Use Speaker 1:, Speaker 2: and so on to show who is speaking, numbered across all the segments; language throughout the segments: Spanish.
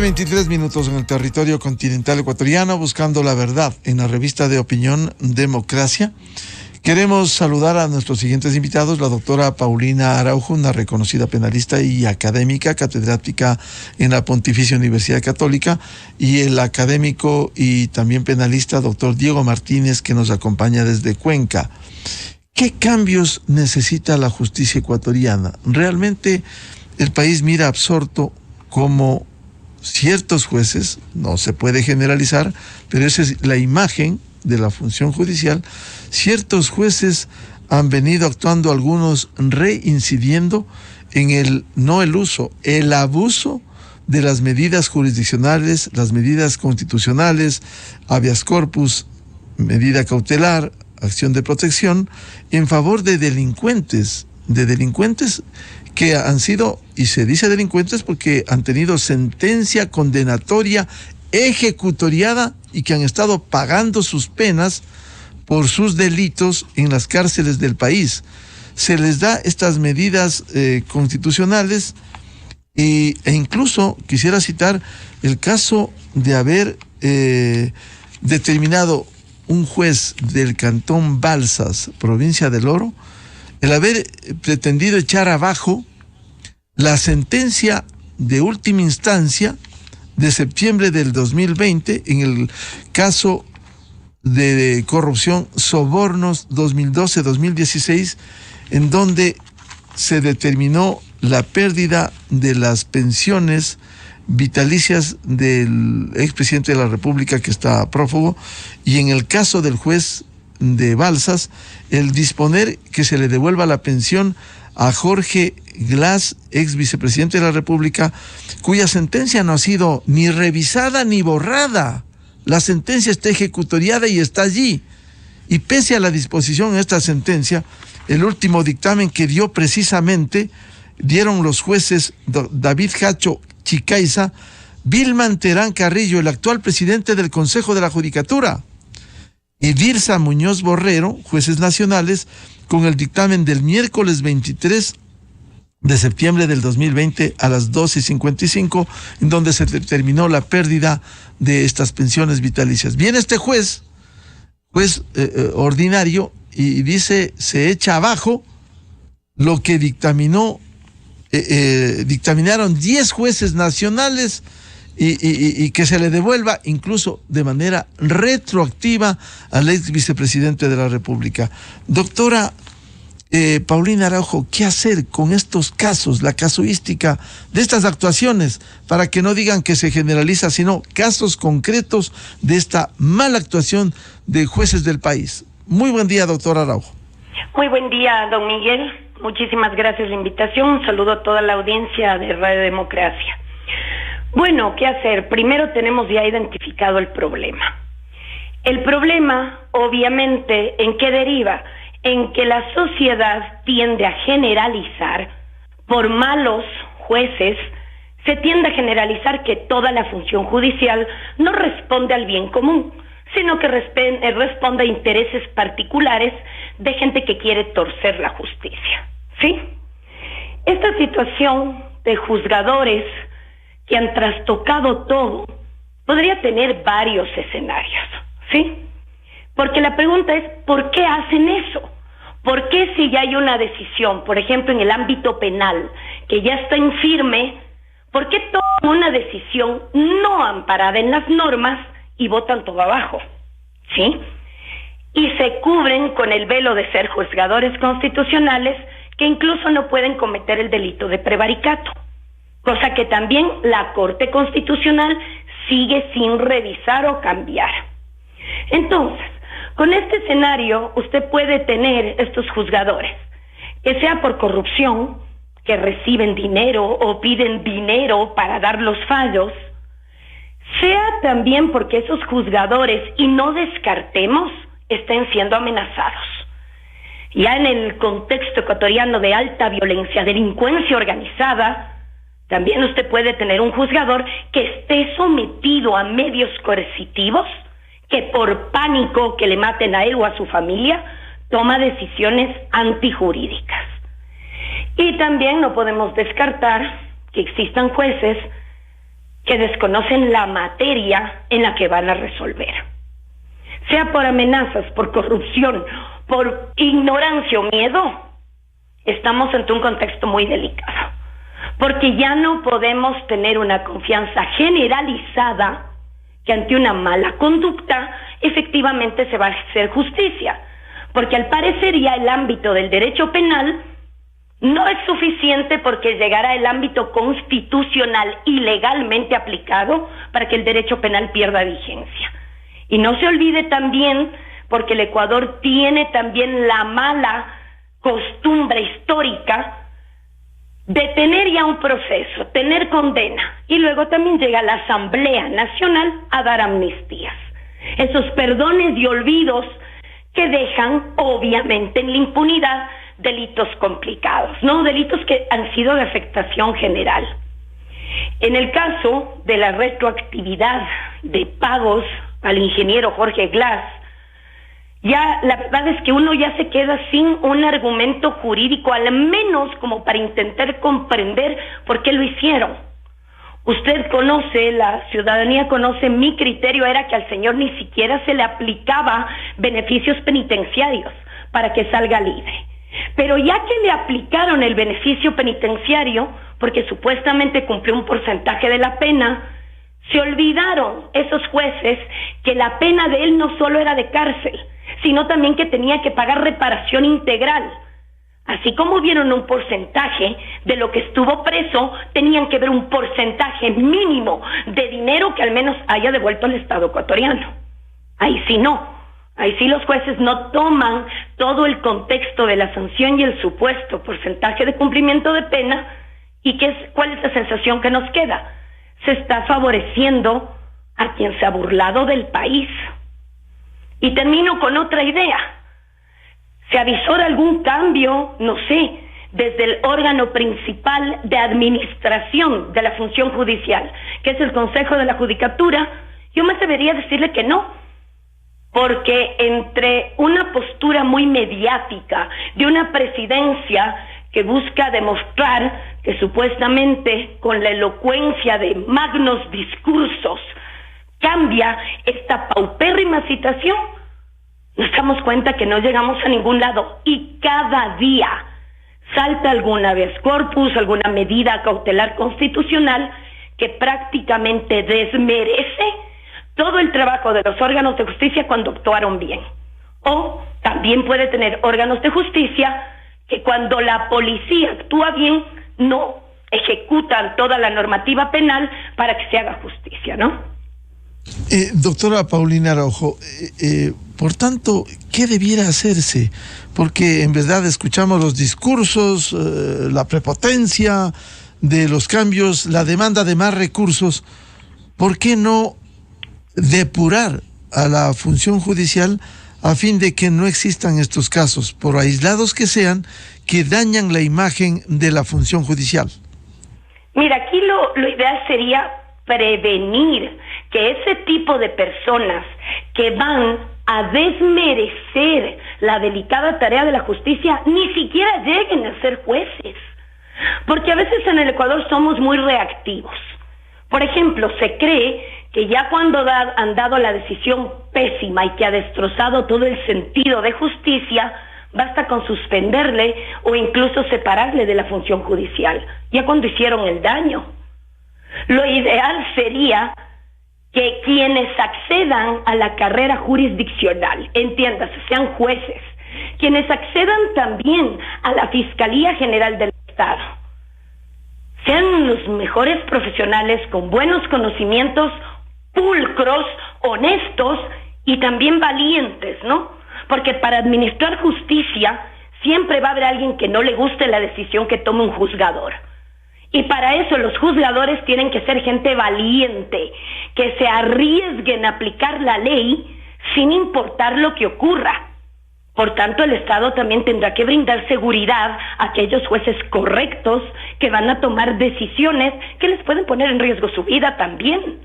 Speaker 1: 7:23 en el territorio continental ecuatoriano, buscando la verdad en la revista de opinión Democracia. Queremos saludar a nuestros siguientes invitados: la doctora Paulina Araujo, una reconocida penalista y académica, catedrática en la Pontificia Universidad Católica, y el académico y también penalista doctor Diego Martínez, que nos acompaña desde Cuenca. ¿Qué cambios necesita la justicia ecuatoriana? Realmente el país mira absorto cómo ciertos jueces, no se puede generalizar, pero esa es la imagen de la función judicial, ciertos jueces han venido actuando, algunos reincidiendo en el abuso de las medidas jurisdiccionales, las medidas constitucionales, habeas corpus, medida cautelar, acción de protección, en favor de delincuentes que han sido, y se dice delincuentes porque han tenido sentencia condenatoria ejecutoriada y que han estado pagando sus penas por sus delitos en las cárceles del país. Se les da estas medidas constitucionales e incluso quisiera citar el caso de haber determinado un juez del cantón Balsas, provincia del Oro, el haber pretendido echar abajo la sentencia de última instancia de septiembre del 2020 en el caso de corrupción, sobornos 2012-2016, en donde se determinó la pérdida de las pensiones vitalicias del expresidente de la República que está prófugo, y en el caso del juez de Balsas, el disponer que se le devuelva la pensión a Jorge Glass, ex vicepresidente de la República, cuya sentencia no ha sido ni revisada ni borrada. La sentencia está ejecutoriada y está allí. Y pese a la disposición de esta sentencia, el último dictamen que dieron los jueces David Hacho Chicaiza, Vilman Terán Carrillo, el actual presidente del Consejo de la Judicatura, y Dirza Muñoz Borrero, jueces nacionales, con el dictamen del miércoles 23 de septiembre del 2020 a las 12:55, en donde se determinó la pérdida de estas pensiones vitalicias. Viene este juez ordinario, y dice, se echa abajo lo que dictaminaron 10 jueces nacionales, y que se le devuelva incluso de manera retroactiva al ex vicepresidente de la República. Doctora Paulina Araujo, ¿qué hacer con estos casos, la casuística de estas actuaciones, para que no digan que se generaliza, sino casos concretos de esta mala actuación de jueces del país? Muy buen día, doctora Araujo.
Speaker 2: Muy buen día, don Miguel. Muchísimas gracias por la invitación. Un saludo a toda la audiencia de Radio Democracia. Bueno, ¿qué hacer? Primero tenemos ya identificado el problema. El problema, obviamente, ¿en qué deriva? En que la sociedad tiende a generalizar, por malos jueces, se tiende a generalizar que toda la función judicial no responde al bien común, sino que responde a intereses particulares de gente que quiere torcer la justicia, ¿sí? Esta situación de juzgadores que han trastocado todo podría tener varios escenarios, ¿sí? Porque la pregunta es, ¿por qué hacen eso? ¿Por qué, si ya hay una decisión, por ejemplo en el ámbito penal, que ya está en firme, por qué toman una decisión no amparada en las normas y botan todo abajo? ¿Sí? Y se cubren con el velo de ser juzgadores constitucionales que incluso no pueden cometer el delito de prevaricato, cosa que también la Corte Constitucional sigue sin revisar o cambiar. Entonces, con este escenario, usted puede tener estos juzgadores, que sea por corrupción, que reciben dinero o piden dinero para dar los fallos, sea también porque esos juzgadores, y no descartemos, estén siendo amenazados. Ya en el contexto ecuatoriano de alta violencia, delincuencia organizada, también usted puede tener un juzgador que esté sometido a medios coercitivos, que por pánico que le maten a él o a su familia, toma decisiones antijurídicas. Y también no podemos descartar que existan jueces que desconocen la materia en la que van a resolver. Sea por amenazas, por corrupción, por ignorancia o miedo, estamos ante un contexto muy delicado, porque ya no podemos tener una confianza generalizada que ante una mala conducta efectivamente se va a hacer justicia, porque al parecer ya el ámbito del derecho penal no es suficiente porque llegará el ámbito constitucional y legalmente aplicado para que el derecho penal pierda vigencia. Y no se olvide también, porque el Ecuador tiene también la mala costumbre histórica de tener ya un proceso, tener condena, y luego también llega la Asamblea Nacional a dar amnistías. Esos perdones y olvidos que dejan, obviamente, en la impunidad delitos complicados, ¿no? Delitos que han sido de afectación general. En el caso de la retroactividad de pagos al ingeniero Jorge Glass, ya la verdad es que uno ya se queda sin un argumento jurídico, al menos como para intentar comprender por qué lo hicieron. Usted conoce, la ciudadanía conoce, mi criterio era que al señor ni siquiera se le aplicaba beneficios penitenciarios para que salga libre. Pero ya que le aplicaron el beneficio penitenciario, porque supuestamente cumplió un porcentaje de la pena, se olvidaron esos jueces que la pena de él no solo era de cárcel, sino también que tenía que pagar reparación integral. Así como vieron un porcentaje de lo que estuvo preso, tenían que ver un porcentaje mínimo de dinero que al menos haya devuelto al Estado ecuatoriano. Ahí sí no. Ahí sí los jueces no toman todo el contexto de la sanción y el supuesto porcentaje de cumplimiento de pena. ¿Y cuál es la sensación que nos queda? Se está favoreciendo a quien se ha burlado del país. Y termino con otra idea. ¿Se avisora algún cambio, no sé, desde el órgano principal de administración de la función judicial, que es el Consejo de la Judicatura? Yo me atrevería a decirle que no, porque entre una postura muy mediática de una presidencia que busca demostrar que supuestamente con la elocuencia de magnos discursos cambia esta paupérrima situación, nos damos cuenta que no llegamos a ningún lado, y cada día salta alguna habeas corpus, alguna medida cautelar constitucional que prácticamente desmerece todo el trabajo de los órganos de justicia cuando actuaron bien. O también puede tener órganos de justicia que cuando la policía actúa bien no ejecutan toda la normativa penal para que se haga justicia, ¿no?
Speaker 1: Doctora Paulina Araujo, por tanto, ¿qué debiera hacerse? Porque en verdad escuchamos los discursos, la prepotencia de los cambios, la demanda de más recursos. ¿Por qué no depurar a la función judicial a fin de que no existan estos casos, por aislados que sean, que dañan la imagen de la función judicial?
Speaker 2: Mira, aquí lo ideal sería prevenir que ese tipo de personas que van a desmerecer la delicada tarea de la justicia ni siquiera lleguen a ser jueces. Porque a veces en el Ecuador somos muy reactivos. Por ejemplo, se cree que ya cuando han dado la decisión pésima y que ha destrozado todo el sentido de justicia, basta con suspenderle o incluso separarle de la función judicial, ya cuando hicieron el daño. Lo ideal sería que quienes accedan a la carrera jurisdiccional, entiéndase, sean jueces, quienes accedan también a la Fiscalía General del Estado, sean los mejores profesionales con buenos conocimientos, pulcros, honestos y también valientes, ¿no? Porque para administrar justicia siempre va a haber alguien que no le guste la decisión que tome un juzgador. Y para eso los juzgadores tienen que ser gente valiente, que se arriesguen a aplicar la ley sin importar lo que ocurra. Por tanto, el Estado también tendrá que brindar seguridad a aquellos jueces correctos que van a tomar decisiones que les pueden poner en riesgo su vida también.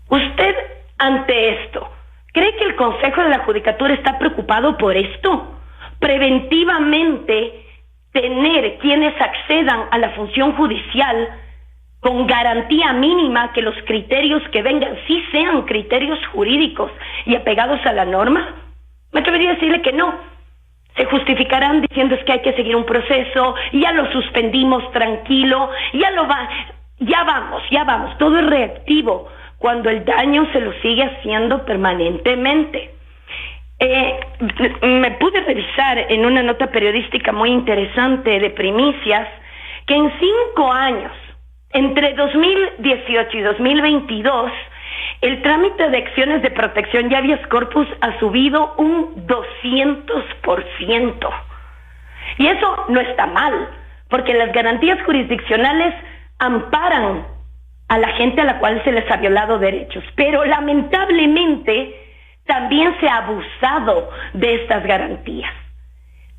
Speaker 2: Usted, ante esto, ¿cree que el Consejo de la Judicatura está preocupado por esto? Preventivamente, tener quienes accedan a la función judicial con garantía mínima que los criterios que vengan sí sean criterios jurídicos y apegados a la norma? Me atrevería a decirle que no. Se justificarán diciendo es que hay que seguir un proceso, ya lo suspendimos, tranquilo, ya vamos, todo es reactivo, cuando el daño se lo sigue haciendo permanentemente. Me pude revisar en una nota periodística muy interesante de Primicias que en 5 años, entre 2018 y 2022, el trámite de acciones de protección y habeas corpus ha subido un 200%. Y eso no está mal, porque las garantías jurisdiccionales amparan a la gente a la cual se les ha violado derechos, pero lamentablemente también se ha abusado de estas garantías.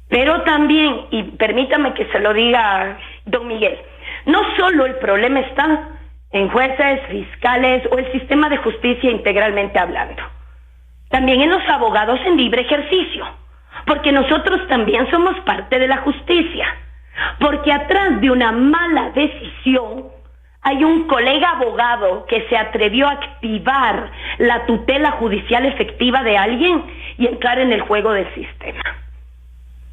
Speaker 2: Pero también, y permítame que se lo diga don Miguel, no solo el problema está en jueces, fiscales o el sistema de justicia integralmente hablando, también en los abogados en libre ejercicio, porque nosotros también somos parte de la justicia, porque atrás de una mala decisión hay un colega abogado que se atrevió a activar la tutela judicial efectiva de alguien y entrar en el juego del sistema.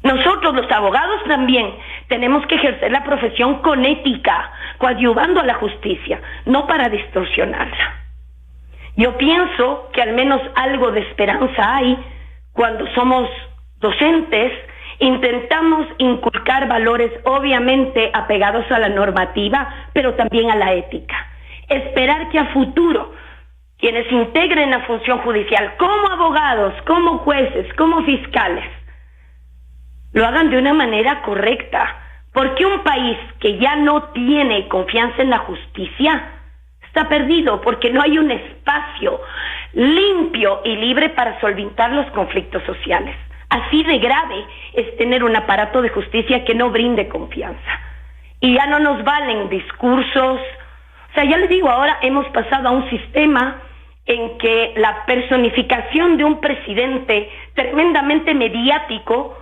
Speaker 2: Nosotros los abogados también tenemos que ejercer la profesión con ética, coadyuvando a la justicia, no para distorsionarla. Yo pienso que al menos algo de esperanza hay cuando somos docentes, intentamos inculcar valores obviamente apegados a la normativa, pero también a la ética. Esperar que a futuro quienes integren la función judicial como abogados, como jueces, como fiscales, lo hagan de una manera correcta, porque un país que ya no tiene confianza en la justicia está perdido, porque no hay un espacio limpio y libre para solventar los conflictos sociales. Así de grave es tener un aparato de justicia que no brinde confianza. Y ya no nos valen discursos. O sea, ya les digo, ahora hemos pasado a un sistema en que la personificación de un presidente tremendamente mediático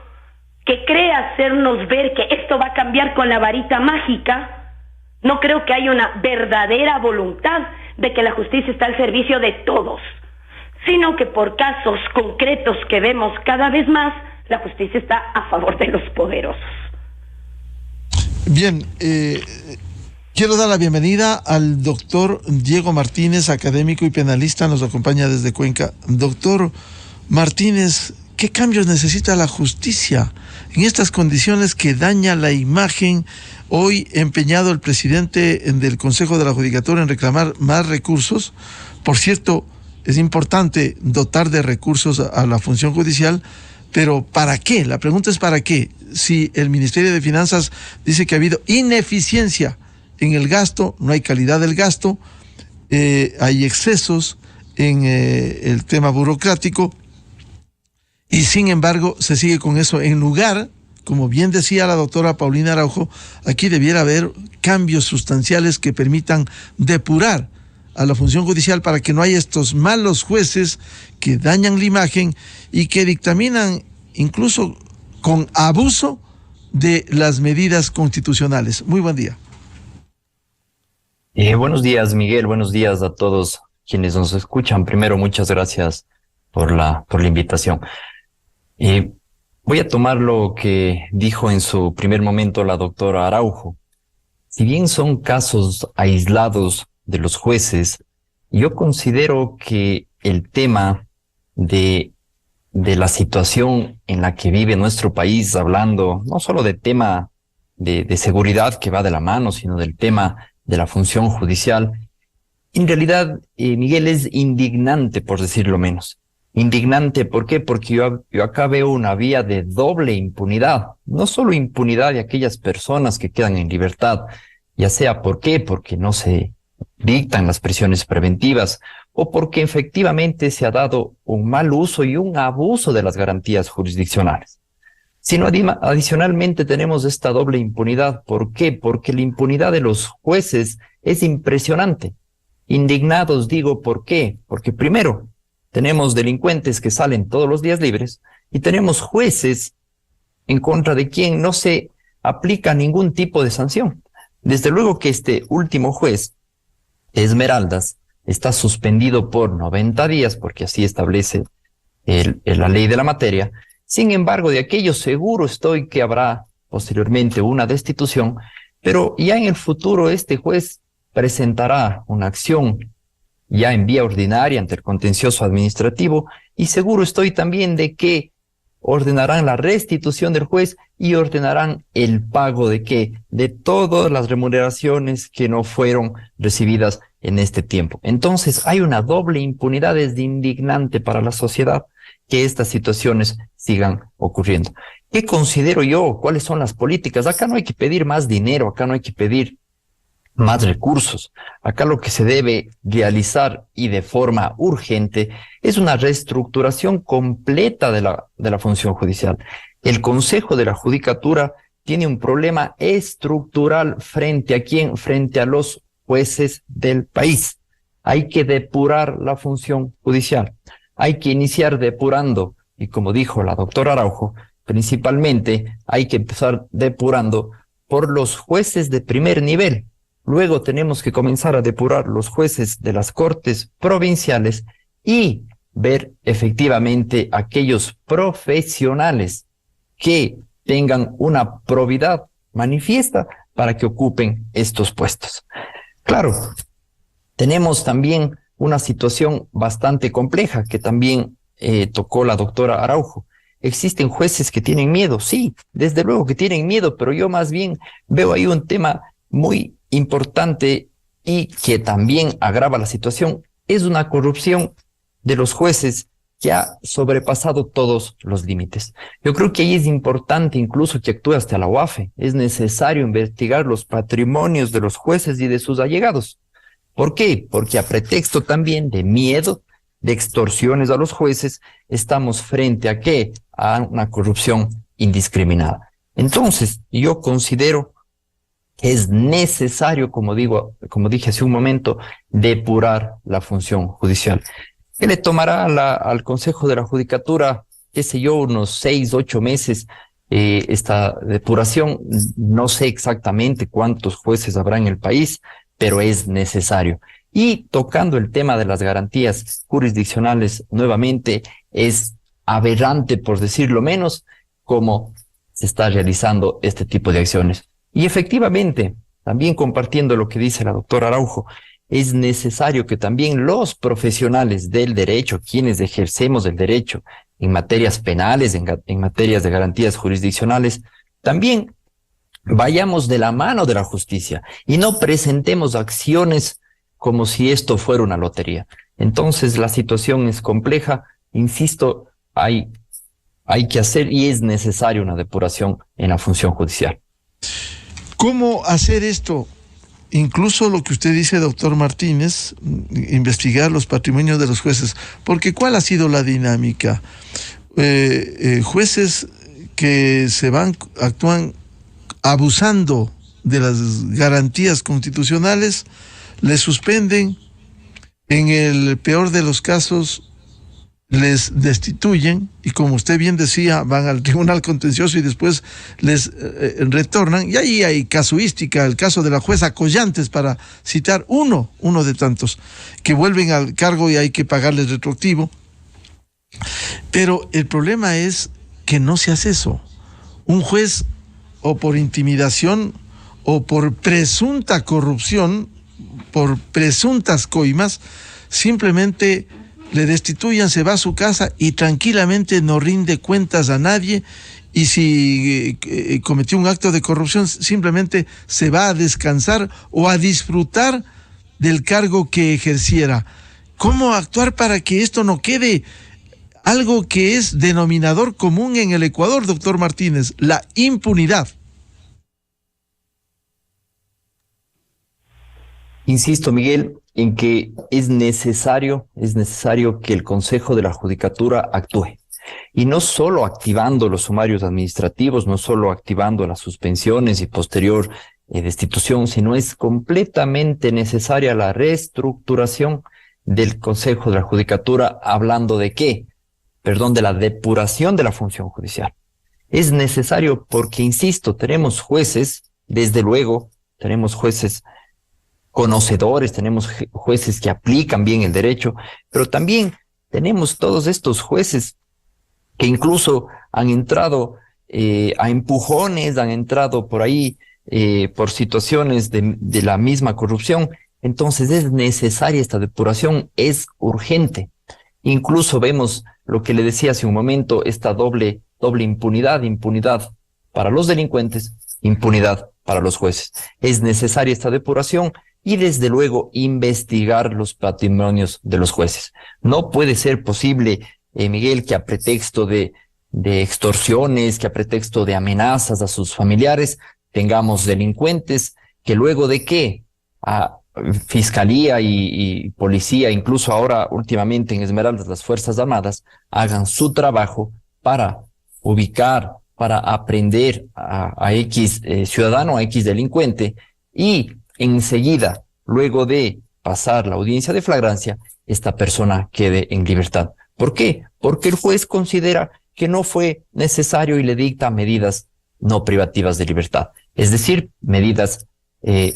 Speaker 2: que cree hacernos ver que esto va a cambiar con la varita mágica, no creo que haya una verdadera voluntad de que la justicia está al servicio de todos, sino que por casos concretos que vemos cada vez más, la justicia está a favor de los poderosos.
Speaker 1: Bien, quiero dar la bienvenida al doctor Diego Martínez, académico y penalista, nos acompaña desde Cuenca. Doctor Martínez, ¿qué cambios necesita la justicia en estas condiciones que daña la imagen? Hoy empeñado el presidente del Consejo de la Judicatura en reclamar más recursos. Por cierto, es importante dotar de recursos a la función judicial, pero ¿para qué? La pregunta es ¿para qué? Si el Ministerio de Finanzas dice que ha habido ineficiencia en el gasto, no hay calidad del gasto, hay excesos en el tema burocrático, y sin embargo se sigue con eso. En lugar, como bien decía la doctora Paulina Araujo, aquí debiera haber cambios sustanciales que permitan depurar a la función judicial para que no haya estos malos jueces que dañan la imagen y que dictaminan incluso con abuso de las medidas constitucionales. Muy buen día.
Speaker 3: Buenos días, Miguel. Buenos días a todos quienes nos escuchan. Primero, muchas gracias por la invitación. Voy a tomar lo que dijo en su primer momento la doctora Araujo. Si bien son casos aislados de los jueces, yo considero que el tema de la situación en la que vive nuestro país, hablando no solo de tema de seguridad que va de la mano, sino del tema de la función judicial, en realidad, Miguel, es indignante, por decirlo menos. Indignante, ¿por qué? Porque yo acá veo una vía de doble impunidad. No solo impunidad de aquellas personas que quedan en libertad, ya sea ¿por qué? Porque no se dictan las prisiones preventivas o porque efectivamente se ha dado un mal uso y un abuso de las garantías jurisdiccionales. Sino adicionalmente tenemos esta doble impunidad. ¿Por qué? Porque la impunidad de los jueces es impresionante. Indignados digo, ¿por qué? Porque primero, tenemos delincuentes que salen todos los días libres y tenemos jueces en contra de quien no se aplica ningún tipo de sanción. Desde luego que este último juez, Esmeraldas, está suspendido por 90 días, porque así establece la ley de la materia. Sin embargo, de aquello seguro estoy que habrá posteriormente una destitución, pero ya en el futuro este juez presentará una acción ya en vía ordinaria ante el contencioso administrativo, y seguro estoy también de que ordenarán la restitución del juez y ordenarán el pago de qué, de todas las remuneraciones que no fueron recibidas en este tiempo. Entonces hay una doble impunidad. Es indignante para la sociedad que estas situaciones sigan ocurriendo. ¿Qué considero yo? ¿Cuáles son las políticas? Acá no hay que pedir más dinero, acá no hay que pedir más recursos. Acá lo que se debe realizar, y de forma urgente, es una reestructuración completa de la función judicial. El Consejo de la Judicatura tiene un problema estructural frente a quién, frente a los jueces del país. Hay que depurar la función judicial. Hay que iniciar depurando, y como dijo la doctora Araujo, principalmente hay que empezar depurando por los jueces de primer nivel. Luego tenemos que comenzar a depurar los jueces de las cortes provinciales y ver efectivamente aquellos profesionales que tengan una probidad manifiesta para que ocupen estos puestos. Claro, tenemos también una situación bastante compleja que también tocó la doctora Araujo. ¿Existen jueces que tienen miedo? Sí, desde luego que tienen miedo, pero yo más bien veo ahí un tema muy importante y que también agrava la situación. Es una corrupción de los jueces que ha sobrepasado todos los límites. Yo creo que ahí es importante incluso que actúe hasta la UAFE. Es necesario investigar los patrimonios de los jueces y de sus allegados. ¿Por qué? Porque a pretexto también de miedo, de extorsiones a los jueces, estamos frente a ¿qué? A una corrupción indiscriminada. Entonces, yo considero que es necesario, como dije hace un momento, depurar la función judicial. ¿Qué le tomará al Consejo de la Judicatura, qué sé yo, unos 6, 8 meses esta depuración? No sé exactamente cuántos jueces habrá en el país, pero es necesario. Y tocando el tema de las garantías jurisdiccionales, nuevamente es aberrante, por decirlo menos, cómo se está realizando este tipo de acciones. Y efectivamente, también compartiendo lo que dice la doctora Araujo, es necesario que también los profesionales del derecho, quienes ejercemos el derecho en materias penales, en materias de garantías jurisdiccionales, también vayamos de la mano de la justicia y no presentemos acciones como si esto fuera una lotería. Entonces la situación es compleja, insisto, hay que hacer y es necesaria una depuración en la función judicial.
Speaker 1: ¿Cómo hacer esto? Incluso lo que usted dice, doctor Martínez, investigar los patrimonios de los jueces, porque ¿cuál ha sido la dinámica? Jueces que actúan abusando de las garantías constitucionales, les suspenden, en el peor de los casos les destituyen y, como usted bien decía, van al tribunal contencioso y después les retornan. Y ahí hay casuística, el caso de la jueza Collantes, para citar uno de tantos, que vuelven al cargo y hay que pagarles retroactivo. Pero el problema es que no se hace eso. Un juez, o por intimidación o por presunta corrupción, por presuntas coimas, simplemente le destituyan, se va a su casa y tranquilamente no rinde cuentas a nadie, y si cometió un acto de corrupción simplemente se va a descansar o a disfrutar del cargo que ejerciera. ¿Cómo actuar para que esto no quede algo que es denominador común en el Ecuador, doctor Martínez? La impunidad.
Speaker 3: Insisto, Miguel, en que es necesario que el Consejo de la Judicatura actúe. Y no solo activando los sumarios administrativos, no solo activando las suspensiones y posterior destitución, sino es completamente necesaria la reestructuración del Consejo de la Judicatura, hablando de qué, de la depuración de la función judicial. Es necesario porque, insisto, tenemos jueces, desde luego, tenemos jueces conocedores, tenemos jueces que aplican bien el derecho, pero también tenemos todos estos jueces que incluso han entrado a empujones, han entrado por ahí por situaciones de la misma corrupción. Entonces es necesaria esta depuración, es urgente. Incluso vemos lo que le decía hace un momento, esta doble impunidad, impunidad para los delincuentes, impunidad para los jueces. Es necesaria esta depuración y desde luego investigar los patrimonios de los jueces. No puede ser posible, Miguel, que a pretexto de extorsiones, que a pretexto de amenazas a sus familiares, tengamos delincuentes que luego de que a Fiscalía y Policía, incluso ahora últimamente en Esmeraldas las Fuerzas Armadas, hagan su trabajo para ubicar, para aprender a X ciudadano, a X delincuente, y enseguida, luego de pasar la audiencia de flagrancia, esta persona quede en libertad. ¿Por qué? Porque el juez considera que no fue necesario y le dicta medidas no privativas de libertad, es decir, medidas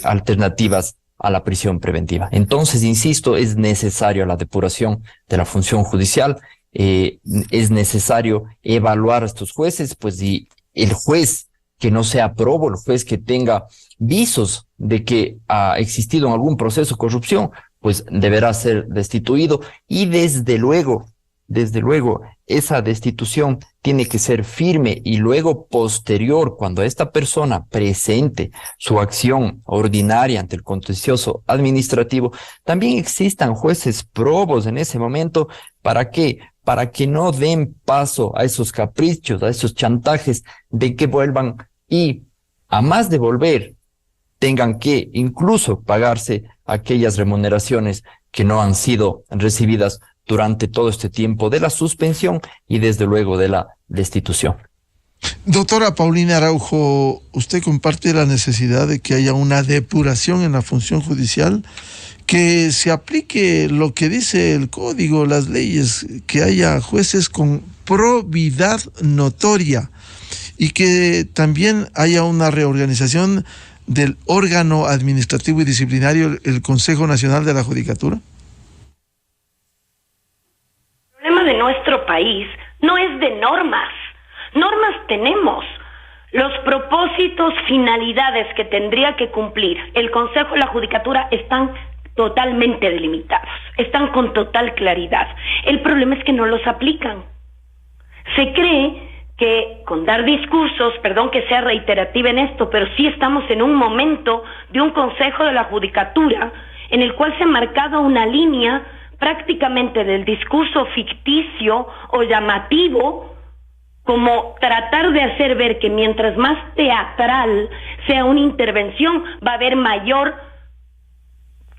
Speaker 3: alternativas a la prisión preventiva. Entonces, insisto, es necesario la depuración de la función judicial, es necesario evaluar a estos jueces, pues y el juez que no sea probo, el juez que tenga visos de que ha existido en algún proceso de corrupción, pues deberá ser destituido y desde luego, esa destitución tiene que ser firme y luego posterior, cuando esta persona presente su acción ordinaria ante el contencioso administrativo, también existan jueces probos en ese momento. ¿Para qué? Para que no den paso a esos caprichos, a esos chantajes de que vuelvan y, a más de volver, tengan que incluso pagarse aquellas remuneraciones que no han sido recibidas durante todo este tiempo de la suspensión y desde luego de la destitución.
Speaker 1: Doctora Paulina Araujo, ¿usted comparte la necesidad de que haya una depuración en la función judicial, que se aplique lo que dice el código, las leyes, que haya jueces con probidad notoria y que también haya una reorganización del órgano administrativo y disciplinario, el Consejo Nacional de la Judicatura?
Speaker 2: El problema de nuestro país no es de normas. Normas tenemos. Los propósitos, finalidades que tendría que cumplir el Consejo de la Judicatura están totalmente delimitados, están con total claridad. El problema es que no los aplican. Se cree que con dar discursos, perdón que sea reiterativa en esto, pero sí estamos en un momento de un Consejo de la Judicatura en el cual se ha marcado una línea prácticamente del discurso ficticio o llamativo, como tratar de hacer ver que mientras más teatral sea una intervención, va a haber mayor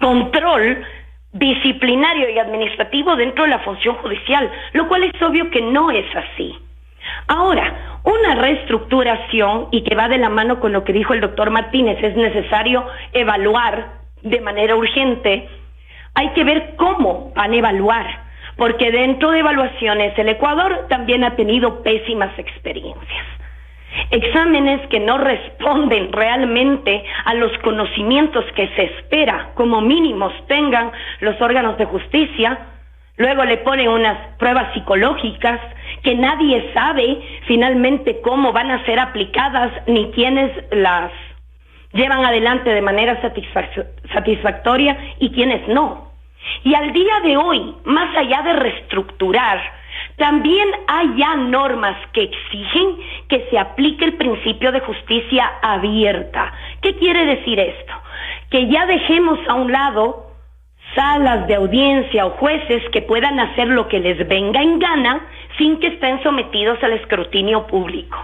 Speaker 2: control disciplinario y administrativo dentro de la función judicial, lo cual es obvio que no es así. Ahora, una reestructuración, y que va de la mano con lo que dijo el doctor Martínez, es necesario evaluar de manera urgente. Hay que ver cómo van a evaluar, porque dentro de evaluaciones el Ecuador también ha tenido pésimas experiencias. Exámenes que no responden realmente a los conocimientos que se espera como mínimos tengan los órganos de justicia. Luego le ponen unas pruebas psicológicas que nadie sabe finalmente cómo van a ser aplicadas ni quiénes las llevan adelante de manera satisfactoria y quiénes no. Y al día de hoy, más allá de reestructurar, también hay ya normas que exigen que se aplique el principio de justicia abierta. ¿Qué quiere decir esto? Que ya dejemos a un lado salas de audiencia o jueces que puedan hacer lo que les venga en gana sin que estén sometidos al escrutinio público.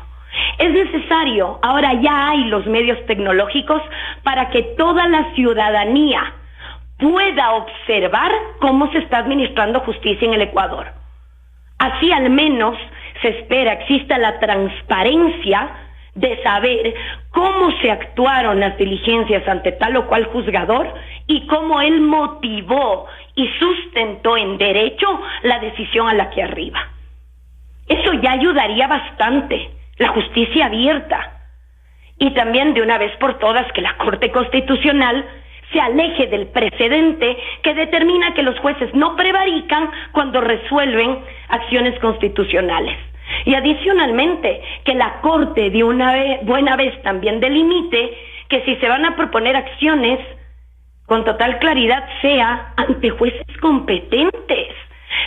Speaker 2: Es necesario, ahora ya hay los medios tecnológicos para que toda la ciudadanía pueda observar cómo se está administrando justicia en el Ecuador. Así al menos se espera exista la transparencia de saber cómo se actuaron las diligencias ante tal o cual juzgador y cómo él motivó y sustentó en derecho la decisión a la que arriba. Eso ya ayudaría bastante, la justicia abierta. y también de una vez por todas que la Corte Constitucional se aleje del precedente que determina que los jueces no prevarican cuando resuelven acciones constitucionales. Y adicionalmente, que la Corte de buena vez también delimite que si se van a proponer acciones, con total claridad sea ante jueces competentes.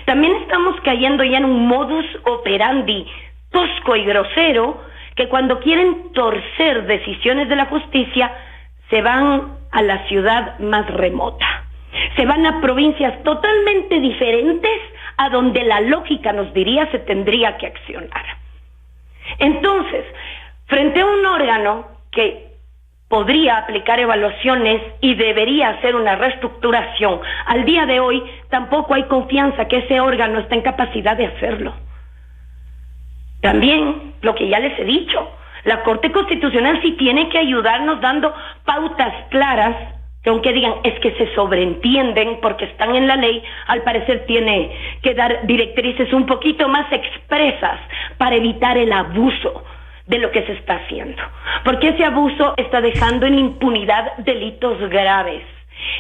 Speaker 2: También estamos cayendo ya en un modus operandi tosco y grosero, que cuando quieren torcer decisiones de la justicia, se van a la ciudad más remota. Se van a provincias totalmente diferentes a donde la lógica nos diría se tendría que accionar. Entonces, frente a un órgano que podría aplicar evaluaciones y debería hacer una reestructuración, al día de hoy tampoco hay confianza que ese órgano está en capacidad de hacerlo. También, lo que ya les he dicho, la Corte Constitucional sí tiene que ayudarnos dando pautas claras, que aunque digan es que se sobreentienden porque están en la ley, al parecer tiene que dar directrices un poquito más expresas para evitar el abuso de lo que se está haciendo. Porque ese abuso está dejando en impunidad delitos graves.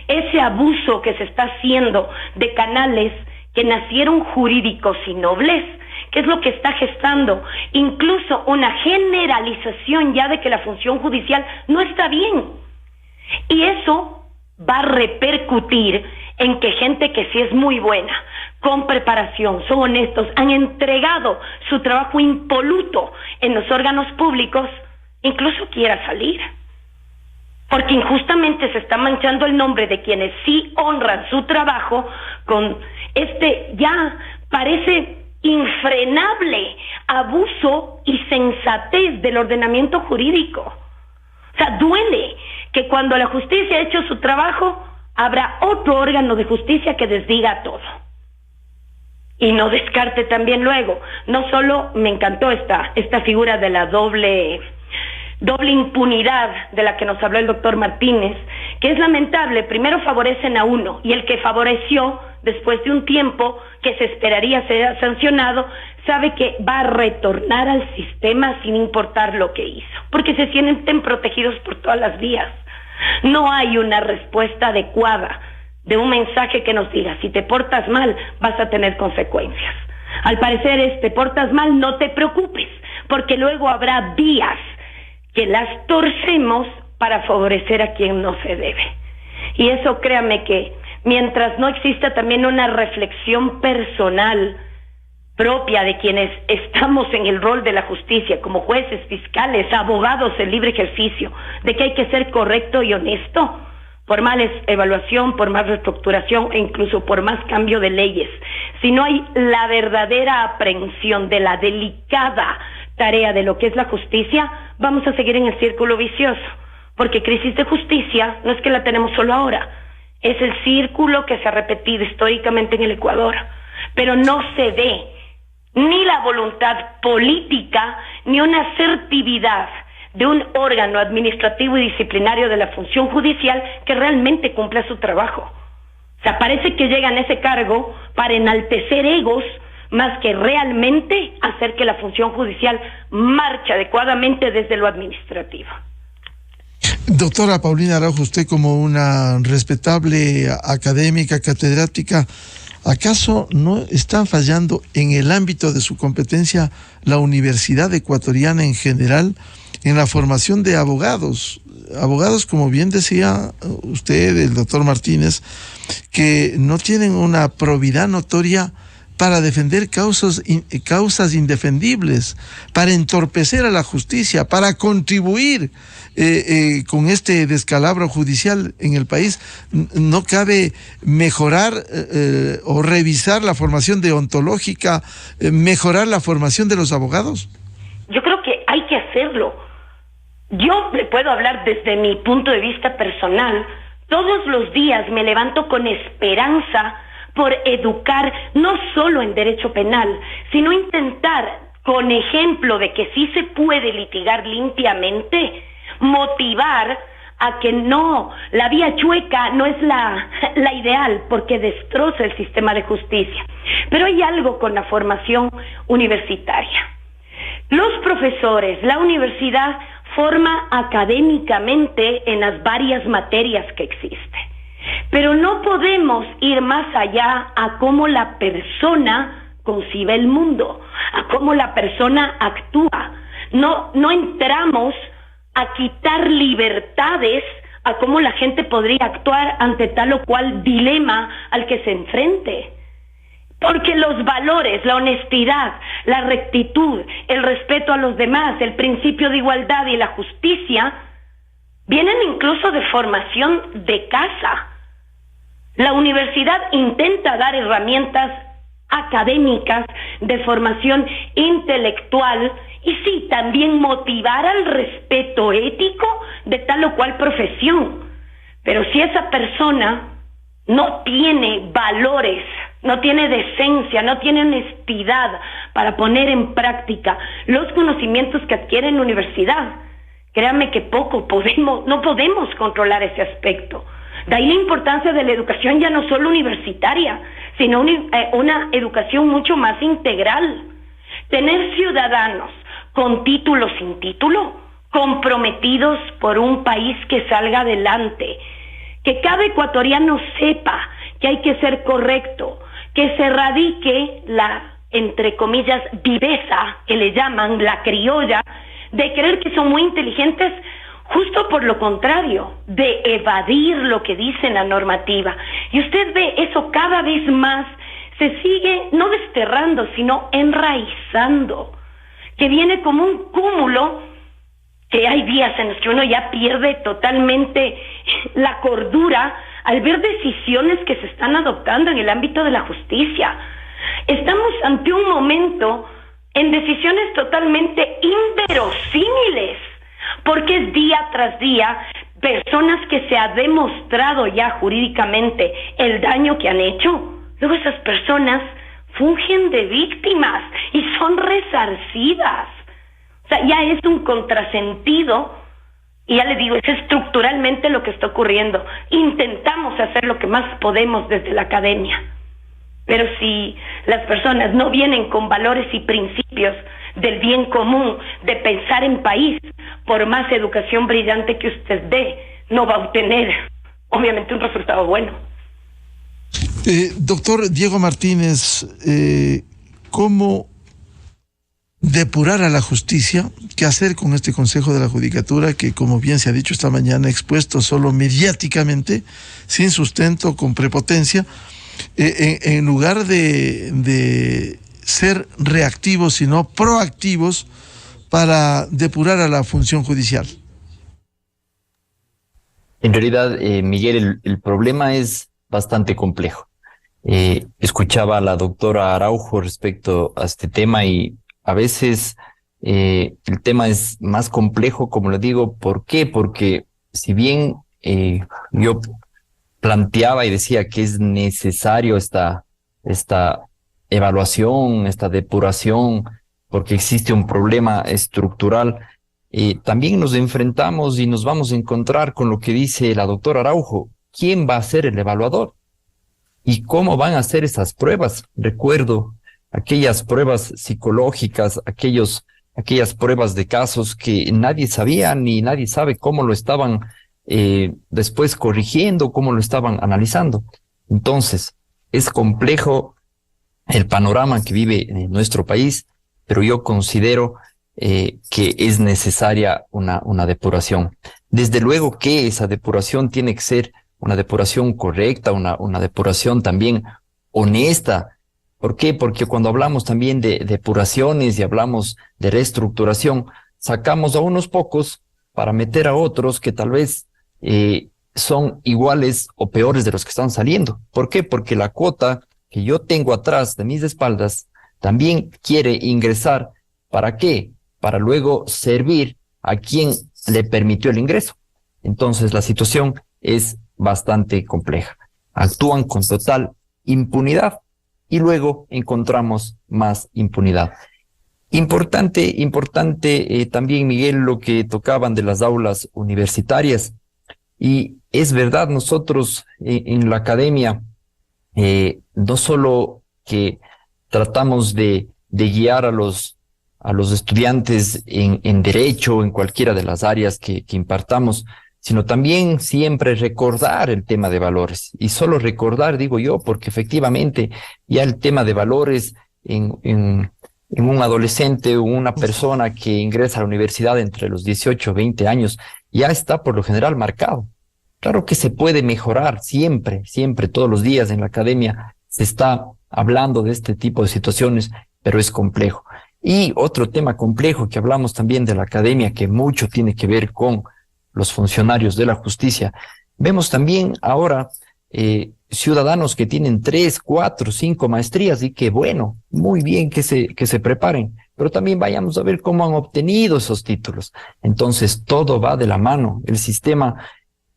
Speaker 2: Ese abuso que se está haciendo de canales que nacieron jurídicos y nobles, que es lo que está gestando incluso una generalización ya de que la función judicial no está bien. Y eso va a repercutir en que gente que sí es muy buena, con preparación, son honestos, han entregado su trabajo impoluto en los órganos públicos, incluso quiera salir. Porque injustamente se está manchando el nombre de quienes sí honran su trabajo con ya parece infrenable abuso y sensatez del ordenamiento jurídico. O sea, duele que cuando la justicia ha hecho su trabajo, habrá otro órgano de justicia que desdiga todo. Y no descarte también luego, no solo me encantó esta figura de la doble impunidad de la que nos habló el doctor Martínez, que es lamentable. Primero favorecen a uno y el que favoreció, después de un tiempo que se esperaría sea sancionado, sabe que va a retornar al sistema sin importar lo que hizo, porque se sienten protegidos por todas las vías. No hay una respuesta adecuada de un mensaje que nos diga, si te portas mal, vas a tener consecuencias. Al parecer te portas mal, no te preocupes, porque luego habrá vías que las torcemos para favorecer a quien no se debe. Y eso, créame que mientras no exista también una reflexión personal propia de quienes estamos en el rol de la justicia, como jueces, fiscales, abogados en libre ejercicio, de que hay que ser correcto y honesto, por más evaluación, por más reestructuración e incluso por más cambio de leyes. Si no hay la verdadera aprehensión de la delicada tarea de lo que es la justicia, vamos a seguir en el círculo vicioso, porque crisis de justicia no es que la tenemos solo ahora, es el círculo que se ha repetido históricamente en el Ecuador, pero no se ve ni la voluntad política ni una asertividad de un órgano administrativo y disciplinario de la función judicial que realmente cumpla su trabajo. O sea, parece que llegan a ese cargo para enaltecer egos más que realmente hacer que la función judicial marche adecuadamente desde lo administrativo.
Speaker 1: Doctora Paulina Araujo, usted como una respetable académica, catedrática, ¿acaso no está fallando en el ámbito de su competencia la Universidad Ecuatoriana en general en la formación de abogados? Abogados, como bien decía usted, el doctor Martínez, que no tienen una probidad notoria para defender causas indefendibles, para entorpecer a la justicia, para contribuir con este descalabro judicial en el país. ¿No cabe mejorar o revisar la formación deontológica, mejorar la formación de los abogados?
Speaker 2: Yo creo que hay que hacerlo. Yo le puedo hablar desde mi punto de vista personal. Todos los días me levanto con esperanza por educar, no solo en derecho penal, sino intentar, con ejemplo de que sí se puede litigar limpiamente, motivar a que no, la vía chueca no es la ideal, porque destroza el sistema de justicia. Pero hay algo con la formación universitaria. Los profesores, la universidad forma académicamente en las varias materias que existen. Pero no podemos ir más allá a cómo la persona concibe el mundo, a cómo la persona actúa. No entramos a quitar libertades a cómo la gente podría actuar ante tal o cual dilema al que se enfrente. Porque los valores, la honestidad, la rectitud, el respeto a los demás, el principio de igualdad y la justicia vienen incluso de formación de casa. La universidad intenta dar herramientas académicas de formación intelectual y sí, también motivar al respeto ético de tal o cual profesión. Pero si esa persona no tiene valores, no tiene decencia, no tiene honestidad para poner en práctica los conocimientos que adquiere en la universidad, créanme que no podemos controlar ese aspecto. De ahí la importancia de la educación ya no solo universitaria, sino una educación mucho más integral. Tener ciudadanos con título, sin título, comprometidos por un país que salga adelante, que cada ecuatoriano sepa que hay que ser correcto, que se erradique la, entre comillas, viveza, que le llaman la criolla, de creer que son muy inteligentes, justo por lo contrario, de evadir lo que dice la normativa. Y usted ve eso cada vez más, se sigue no desterrando, sino enraizando, que viene como un cúmulo, que hay días en los que uno ya pierde totalmente la cordura al ver decisiones que se están adoptando en el ámbito de la justicia. Estamos ante un momento en decisiones totalmente inverosímiles, porque es día tras día personas que se ha demostrado ya jurídicamente el daño que han hecho. Luego esas personas fungen de víctimas y son resarcidas. O sea, ya es un contrasentido, y ya le digo, es estructuralmente lo que está ocurriendo. Intentamos hacer lo que más podemos desde la academia, pero si las personas no vienen con valores y principios del bien común, de pensar en país, por más educación brillante que usted dé, no va a obtener, obviamente, un resultado bueno.
Speaker 1: Doctor Diego Martínez, ¿cómo depurar a la justicia? ¿Qué hacer con este Consejo de la Judicatura que, como bien se ha dicho esta mañana, expuesto solo mediáticamente, sin sustento, con prepotencia, en lugar de ser reactivos, sino proactivos para depurar a la función judicial?
Speaker 3: En realidad, Miguel, el problema es bastante complejo. Escuchaba a la doctora Araujo respecto a este tema y a veces el tema es más complejo, como le digo. ¿Por qué? Porque si bien yo planteaba y decía que es necesario esta evaluación, esta depuración, porque existe un problema estructural, también nos enfrentamos y nos vamos a encontrar con lo que dice la doctora Araujo. ¿Quién va a ser el evaluador? ¿Y cómo van a hacer esas pruebas? Recuerdo aquellas pruebas psicológicas, aquellas pruebas de casos que nadie sabía ni nadie sabe cómo lo estaban después corrigiendo, cómo lo estaban analizando. Entonces, es complejo el panorama que vive en nuestro país, pero yo considero que es necesaria una depuración. Desde luego que esa depuración tiene que ser una depuración correcta, una depuración también honesta. ¿Por qué? Porque cuando hablamos también de depuraciones y hablamos de reestructuración, sacamos a unos pocos para meter a otros que tal vez son iguales o peores de los que están saliendo. ¿Por qué? Porque la cuota que yo tengo atrás de mis espaldas también quiere ingresar. ¿Para qué? Para luego servir a quien le permitió el ingreso. Entonces la situación es bastante compleja. Actúan con total impunidad y luego encontramos más impunidad. Importante también, Miguel, lo que tocaban de las aulas universitarias. Y es verdad, nosotros en la academia no solo que tratamos de guiar a los a los estudiantes en derecho, en cualquiera de las áreas que impartamos, sino también siempre recordar el tema de valores. Y solo recordar, digo yo, porque efectivamente ya el tema de valores en un adolescente o una persona que ingresa a la universidad entre los 18 y 20 años ya está por lo general marcado. Claro que se puede mejorar siempre, todos los días en la academia se está hablando de este tipo de situaciones, pero es complejo. Y otro tema complejo que hablamos también de la academia, que mucho tiene que ver con los funcionarios de la justicia. Vemos también ahora ciudadanos que tienen 3, 4, 5 maestrías y que bueno, muy bien que se preparen, pero también vayamos a ver cómo han obtenido esos títulos. Entonces todo va de la mano. El sistema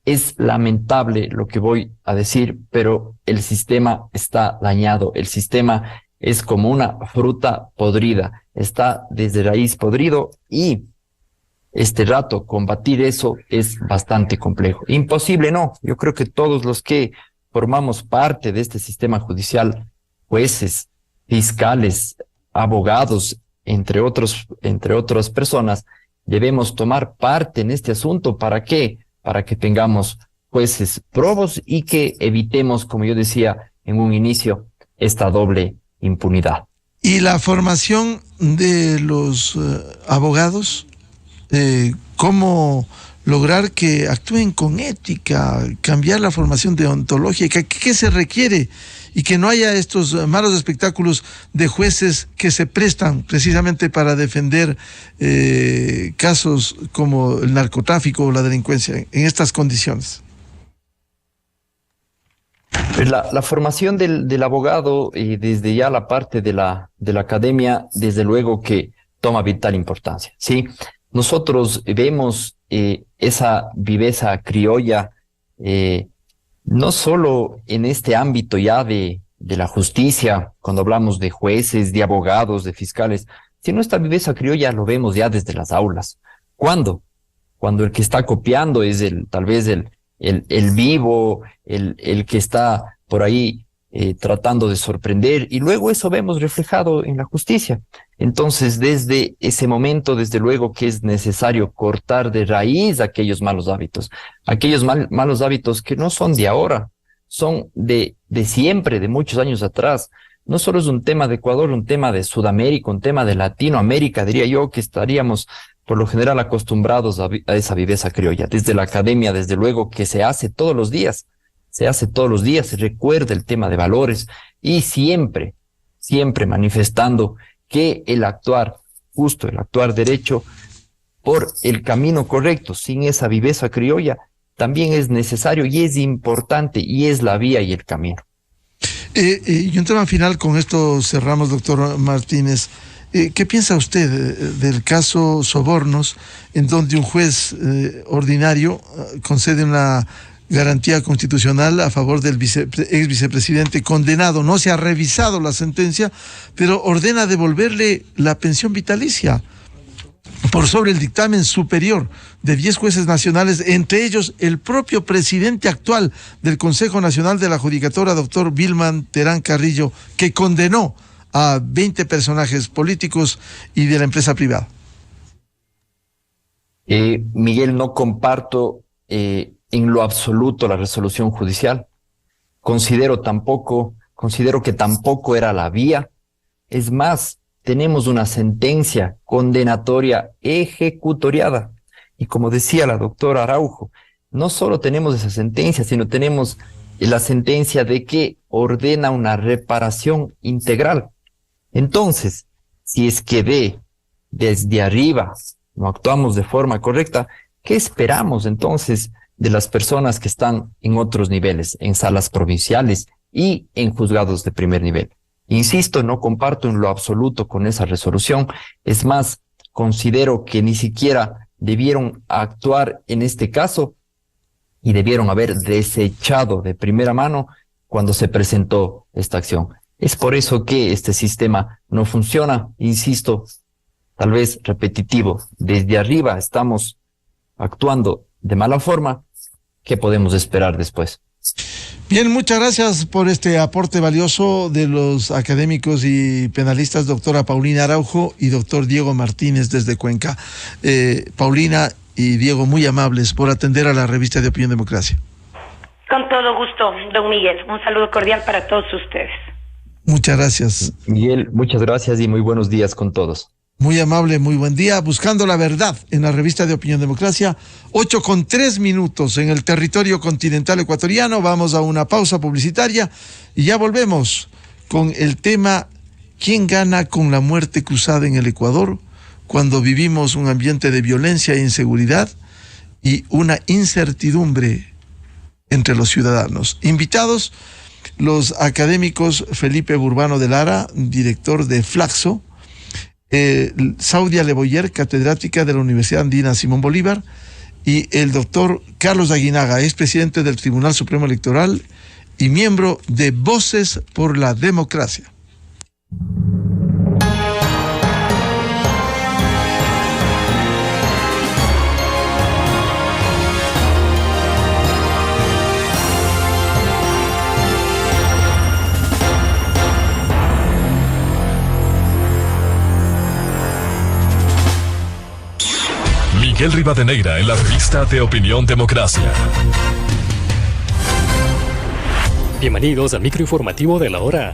Speaker 3: es lamentable lo que voy a decir, pero el sistema está dañado. El sistema es como una fruta podrida, está desde raíz podrido y este rato combatir eso es bastante complejo. Imposible no, yo creo que todos los que formamos parte de este sistema judicial, jueces, fiscales, abogados, entre otras personas, debemos tomar parte en este asunto. ¿Para qué? Para que tengamos jueces probos y que evitemos, como yo decía en un inicio, esta doble impunidad.
Speaker 1: ¿Y la formación de los abogados? ¿Cómo lograr que actúen con ética, cambiar la formación deontológica? ¿Qué se requiere? Y que no haya estos malos espectáculos de jueces que se prestan precisamente para defender casos como el narcotráfico o la delincuencia en estas condiciones.
Speaker 3: La formación del abogado y desde ya la parte de la academia, desde luego que toma vital importancia, ¿sí? Nosotros vemos esa viveza criolla no solo en este ámbito ya de la justicia, cuando hablamos de jueces, de abogados, de fiscales, sino esta viveza criolla lo vemos ya desde las aulas. ¿Cuándo? Cuando el que está copiando es tal vez el vivo, el que está por ahí tratando de sorprender, y luego eso vemos reflejado en la justicia. Entonces, desde ese momento, desde luego que es necesario cortar de raíz aquellos malos hábitos que no son de ahora, son de siempre, de muchos años atrás. No solo es un tema de Ecuador, un tema de Sudamérica, un tema de Latinoamérica, diría yo, que estaríamos por lo general acostumbrados a esa viveza criolla. Desde la academia, desde luego que se hace todos los días, se recuerda el tema de valores y siempre manifestando que el actuar justo, el actuar derecho por el camino correcto, sin esa viveza criolla, también es necesario y es importante y es la vía y el camino.
Speaker 1: Y un tema final, con esto cerramos, doctor Martínez. ¿Qué piensa usted del caso Sobornos, en donde un juez ordinario concede una garantía constitucional a favor del ex vicepresidente condenado? No se ha revisado la sentencia, pero ordena devolverle la pensión vitalicia por sobre el dictamen superior de 10 jueces nacionales, entre ellos el propio presidente actual del Consejo Nacional de la Judicatura, doctor Vilman Terán Carrillo, que condenó a 20 personajes políticos y de la empresa privada.
Speaker 3: Miguel, no comparto en lo absoluto la resolución judicial. Considero que tampoco era la vía. Es más, tenemos una sentencia condenatoria ejecutoriada. Y como decía la doctora Araujo, no solo tenemos esa sentencia, sino tenemos la sentencia de que ordena una reparación integral. Entonces, si es que desde arriba no actuamos de forma correcta, ¿qué esperamos entonces de las personas que están en otros niveles, en salas provinciales y en juzgados de primer nivel? Insisto, no comparto en lo absoluto con esa resolución. Es más, considero que ni siquiera debieron actuar en este caso y debieron haber desechado de primera mano cuando se presentó esta acción. Es por eso que este sistema no funciona. Insisto, tal vez repetitivo, desde arriba estamos actuando de mala forma. ¿Qué podemos esperar después?
Speaker 1: Bien, muchas gracias por este aporte valioso de los académicos y penalistas, doctora Paulina Araujo y doctor Diego Martínez desde Cuenca. Paulina y Diego, muy amables por atender a la revista de Opinión Democracia.
Speaker 2: Con todo gusto, don Miguel. Un saludo cordial para todos ustedes.
Speaker 1: Muchas gracias.
Speaker 3: Miguel, muchas gracias y muy buenos días con todos.
Speaker 1: Muy amable, muy buen día. Buscando la verdad en la revista de Opinión Democracia, 8:03 en el territorio continental ecuatoriano. Vamos a una pausa publicitaria y ya volvemos con el tema ¿quién gana con la muerte cruzada en el Ecuador cuando vivimos un ambiente de violencia e inseguridad y una incertidumbre entre los ciudadanos? Invitados, los académicos Felipe Burbano de Lara, director de Flaxo, Saudia Leboyer, catedrática de la Universidad Andina Simón Bolívar, y el doctor Carlos Aguinaga, expresidente del Tribunal Supremo Electoral y miembro de Voces por la Democracia.
Speaker 4: Miguel Rivadeneira en la revista de Opinión Democracia.
Speaker 5: Bienvenidos al microinformativo de la hora.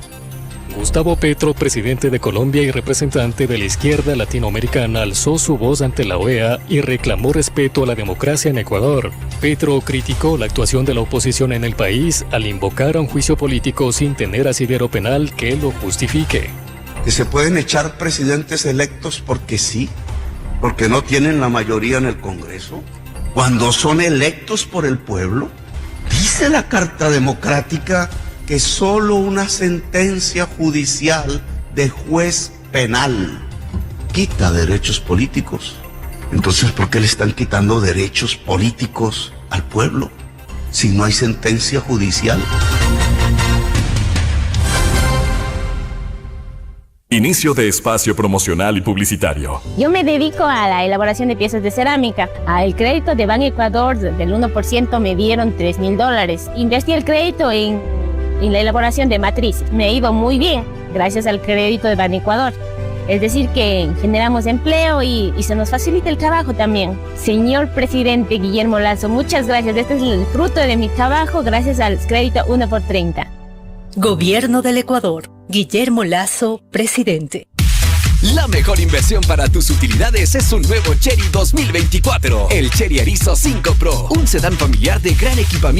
Speaker 5: Gustavo Petro, presidente de Colombia y representante de la izquierda latinoamericana, alzó su voz ante la OEA y reclamó respeto a la democracia en Ecuador. Petro criticó la actuación de la oposición en el país al invocar a un juicio político sin tener asidero penal que lo justifique.
Speaker 6: Que se pueden echar presidentes electos porque sí, porque no tienen la mayoría en el Congreso, cuando son electos por el pueblo. Dice la Carta Democrática que solo una sentencia judicial de juez penal quita derechos políticos. Entonces, ¿por qué le están quitando derechos políticos al pueblo si no hay sentencia judicial?
Speaker 4: Inicio de espacio promocional y publicitario.
Speaker 7: Yo me dedico a la elaboración de piezas de cerámica. Al crédito de Ban Ecuador del 1% me dieron $3,000. Invertí el crédito en la elaboración de matrices. Me ha ido muy bien gracias al crédito de Ban Ecuador. Es decir, que generamos empleo y se nos facilita el trabajo también. Señor presidente Guillermo Lasso, muchas gracias. Este es el fruto de mi trabajo gracias al crédito 1x30.
Speaker 8: Gobierno del Ecuador. Guillermo Lasso, presidente.
Speaker 9: La mejor inversión para tus utilidades es un nuevo Chery 2024. El Chery Arizo 5 Pro, un sedán familiar de gran equipamiento.